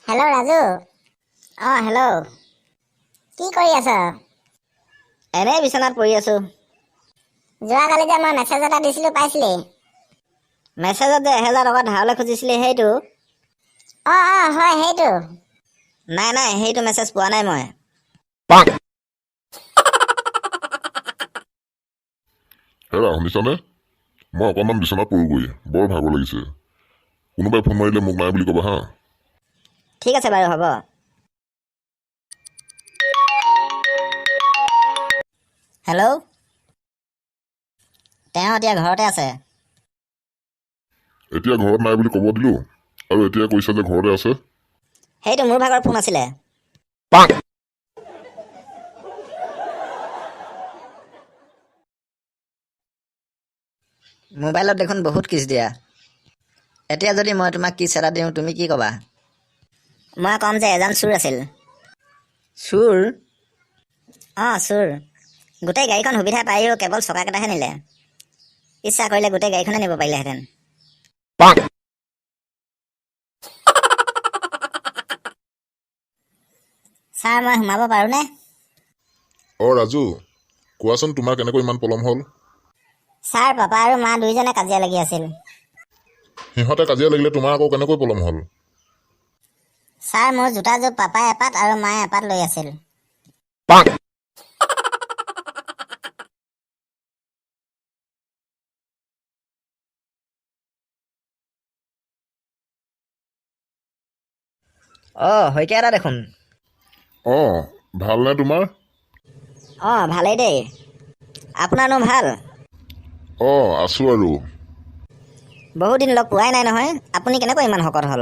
Hello' Raju. Hello'. কি কৰি আছ? এনেই বিচনাত পৰি আছো। যোৱাকালি যে মই মেছেজ এটা দিছিলোঁ পাইছিলি? মেছেজত যে 1000 টকা ধাৰলৈ খুজিছিলি সেইটো? হয় সেইটো। নাই সেইটো মেছেজ পোৱা নাই মই। হেৰা শুনিছানে? মই অকণমান বিচনাত পৰোগৈ, বৰ ভাগৰ লাগিছে। কোনোবাই ফোন মাৰিলে মোক নাই বুলি ক'বা হা। ঠিক আছে বাৰু, হ'ব। হেল্ল'। তেওঁ এতিয়া ঘৰতে আছে। এতিয়া ঘৰত নাই বুলি ক'ব দিলোঁ, আৰু এতিয়া কৈছা যে ঘৰতে আছে। সেইটো মোৰ ভাগৰ ফোন আছিলে। মোবাইলত দেখোন বহুত কিচ দিয়া। এতিয়া যদি মই তোমাক কিচ এটা দিওঁ, তুমি কি ক'বা? মই ক'ম যে এজন চোৰ আছিল। চোৰ? চোৰ। গোটেই গাড়ীখন সুবিধা পায়ো কেৱল চকাকেইটাহে নিলে। ইচ্ছা কৰিলে গোটেই গাড়ীখনে নিব পাৰিলেহেঁতেন। ছাৰ, মই সোমাব পাৰোঁনে? ৰাজু, কোৱাচোন তোমাৰ কেনেকৈ ইমান পলম হ'ল? ছাৰ, পাপা আৰু মা দুয়োজনে কাজিয়া লাগি আছিল। সিহঁতে কাজিয়া লাগিলে তোমাৰ আকৌ কেনেকৈ পলম হ'ল? ছাৰ, মোৰ জোতাযোৰ পাপাই এপাত আৰু মায়ে এপাত লৈ আছিল। শইকীয়া এটা দেখোন। ভালনে তোমাৰ? ভালেই দেই। আপোনাৰনো ভাল? আছোঁ আৰু। বহুত দিন লগ পোৱাই নাই নহয়। আপুনি কেনেকৈ ইমান শকত হ'ল?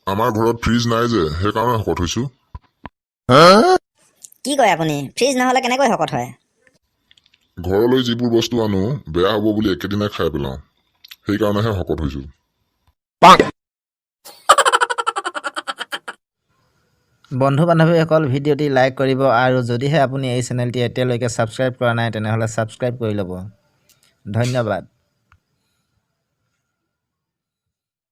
আমাৰ ঘৰত ফ্ৰিজ নাই যে, সেইকাৰণে শকত হৈছোঁ। কি কয় আপুনি? ফ্ৰিজ নহ'লে কেনেকৈ শকত হয়? ঘৰলৈ যিবোৰ বস্তু আনো, বেয়া হ'ব বুলি একেদিনাই খাই পেলাওঁ। সেইকাৰণেহে শকত হৈছোঁ। বন্ধু-বান্ধৱীসকল, ভিডিঅ'টি লাইক কৰিব আৰু যদিহে আপুনি এই চেনেলটি এতিয়ালৈকে ছাবস্ক্ৰাইব কৰা নাই তেনেহ'লে ছাবস্ক্ৰাইব কৰি ল'ব। ধন্যবাদ।